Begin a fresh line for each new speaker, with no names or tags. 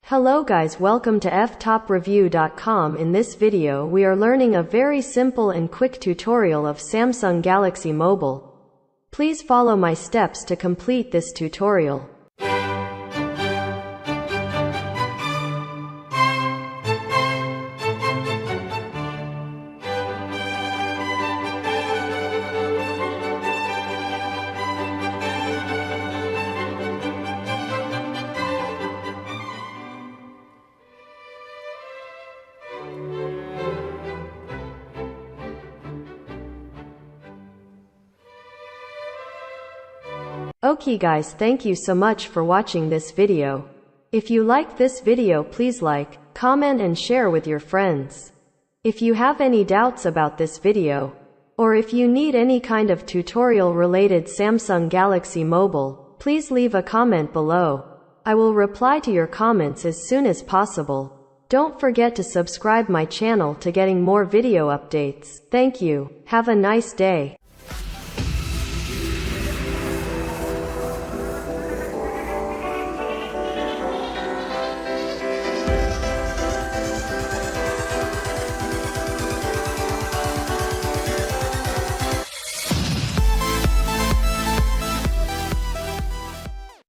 Hello guys, welcome to Ftopreview.com. In this video we are learning a very simple and quick tutorial of Samsung Galaxy Mobile. Please follow my steps to complete this tutorial. Okay guys, thank you so much for watching this video. If you like this video, please like, comment and share with your friends. If you have any doubts about this video, or if you need any kind of tutorial related Samsung Galaxy Mobile, please leave a comment below. I will reply to your comments as soon as possible. Don't forget to subscribe my channel to getting more video updates. Thank you. Have a nice day.